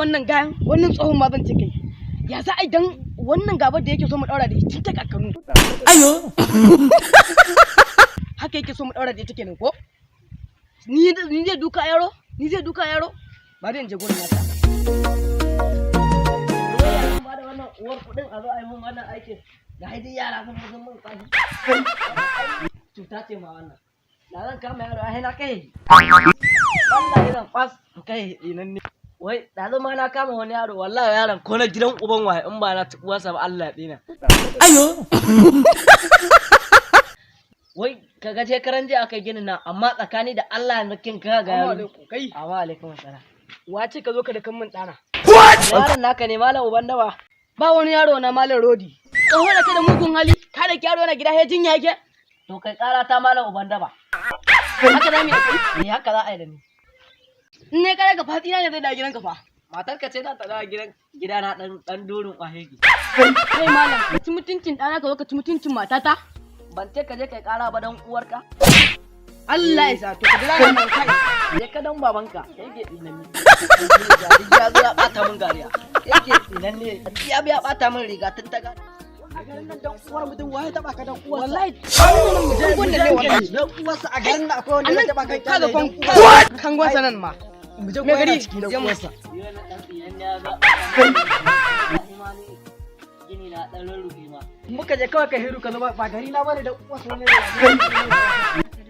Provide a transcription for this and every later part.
wannan gayan wannan tsohon ma zan ce kai ya za a idan wannan gabar da yake so mu daura da shi ta kakkanu ayo haka yake so mu daura da ita kenan ko ni zai duka yaro ba da in je gurin nata ba da wannan uwar kudin a zo a yi mun wannan aikin da haidin yara sun mun kwashi cuta ce ma wannan da zan kama yaro ai na kai wallahi zan fas kai inan ne wai da zama na kama wani yaro wallahi yaron ko na gidan uban waye in ba na uwarsa ba Allah ya dina ayo wai kaga je karan je aka gini na amma tsakani da Allah na kin ka ga yaro kai amma alaikum assalam wace ka zo ka da kan mun dana yaron naka ne malam uban dawa ba wani yaro na malam rodi tsoho da ka da mugun hali ka da yaro na gida he jinya yake to kai kara ta malam uban dawa haka za mu yi kai ne haka za a yi da ni in ne kare ka fatina ne zai da gidan ka fa matar ka ce za ta dawo gidana dan dorin kwahegi kai malam ka ci mutuncin dana ka zo ka ci mutuncin matata ban ce ka je kai kara ba dan uwarka Allah ya sa to ka jira nan kai je ka dan babanka yake dinan ne ya zo ya bata min gariya yake dinan ne ya biya bata min riga tun ta gari a garin nan dan uwar mutum waye taba ka dan uwarsa wallahi mutum wanda ne wallahi dan uwarsa a garin nan akwai wanda ya taba kai ka da kan gwasa nan ma mu je ko gari cikin dan uwarsa gini na dan rurrufe ma muka je kawai ka hiru ka zama ba gari na bane dan uwarsa ne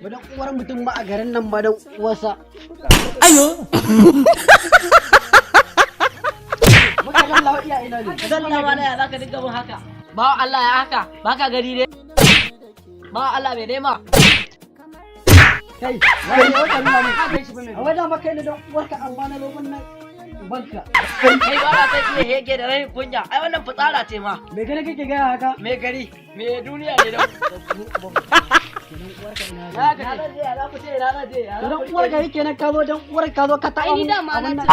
ba dan uwar mutum ba a garin nan ba dan uwarsa ayo muka ga Allah iya ina ne dan Allah wala ya zaka dinga mun haka ba Allah ya haka baka gari ne ba Allah bai nema kai wai yau kan nan ka kai shi bane a wajen maka ne dan uwarka amma na lokun nan banka kai ba ta iya hege da rai kunya ai wannan fitsara ce ma me gari kake ga haka me gari me duniya ne dan dan uwarka yake nan ka zo dan uwarka ka zo ka taɓa mu abin nan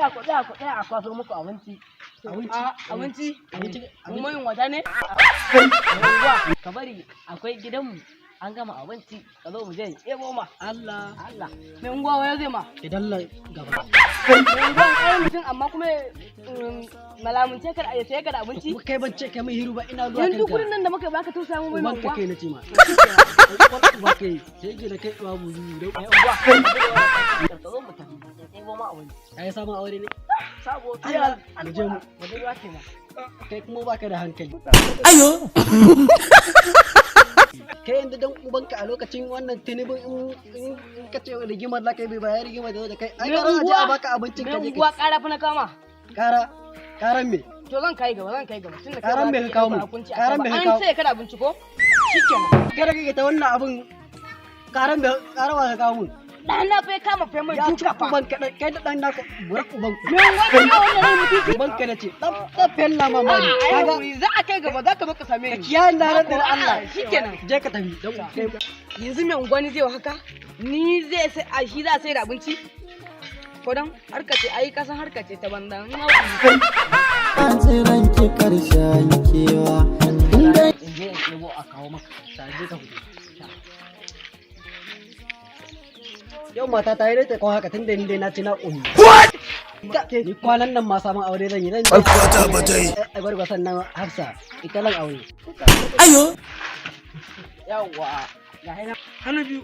ku a kwaso muku abinci mun yin wata ne ka bari akwai gidanmu an gama abinci ka zo mu je ebo ma Allah mai unguwa waya zai ma idan la gaba mai unguwa kai mutum amma kuma malamunce ka da sai ka da abinci kai ban ce kai mai hiru ba ina zuwa kanka yanzu kullun nan da muka baka to samu mai unguwa kai nace ma ba kai sai ji da kai uwa buzu da mai unguwa ka zo mu tafi ebo ma abinci kai sabon aure ne sabo tiya mu je mu wajen ya ce ma kai kuma baka da hankali ayo kai yanzu dan ubanka a lokacin wannan tinibin in ka ce rigimar za ka yi bai bayar rigimar da kai ai kara aje a baka abincin ka je ka kara fa na kama karan me to zan kai gaba tunda karan me ka kawo mu karan me ka kawo an sai ka da abinci ko shikenan kada kake ta wannan abun karan wa ka kawo mu dan na fa kama fa mai duka fa uban kai da dan naka burak uban ku me wannan mutunci uban ka nace dan fella mama kaga za a kai gaba za ka zo ka same ni kiyaye na ran da Allah shikenan je ka tafi dan kai yanzu me ungwani zai haka ni zai sai a shi za sai da abinci ko dan harka ce ai kasan harka ce ta banda ni ma an tsiran ki karshen kewa inda je yabo a kawo maka sai ka fito yau mata ta yi rai ta kawo haka tun da ni dai na ci na ƙuni. Ni kwanan nan ma samun aure zan yi nan. Alkwata ba ta yi. A gwargwa sannan Hafsa ita lan aure. Ayo. Yawwa. Ga hina hannu biyu.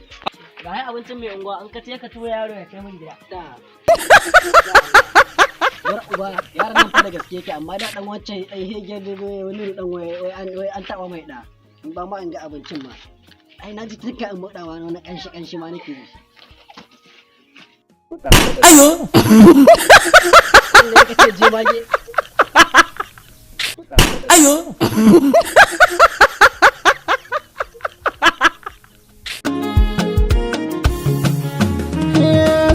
Ga hai abincin mai unguwa an ka ce ka tura yaro ya kai min gida. Yar uba yaran nan fa da gaske yake amma da dan wancan ai hege wani dan wai an taba mai da. In ba ma an ga abincin ma. Ai na ji duka in modawa na kanshi ma nake yi. ayo ayo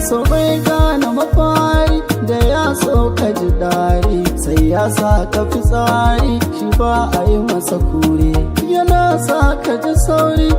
so bai gane mafari da ya so ka ji dari sai ya sa ka fi tsari shi ba a yi masa kure yana sa ka ji sauri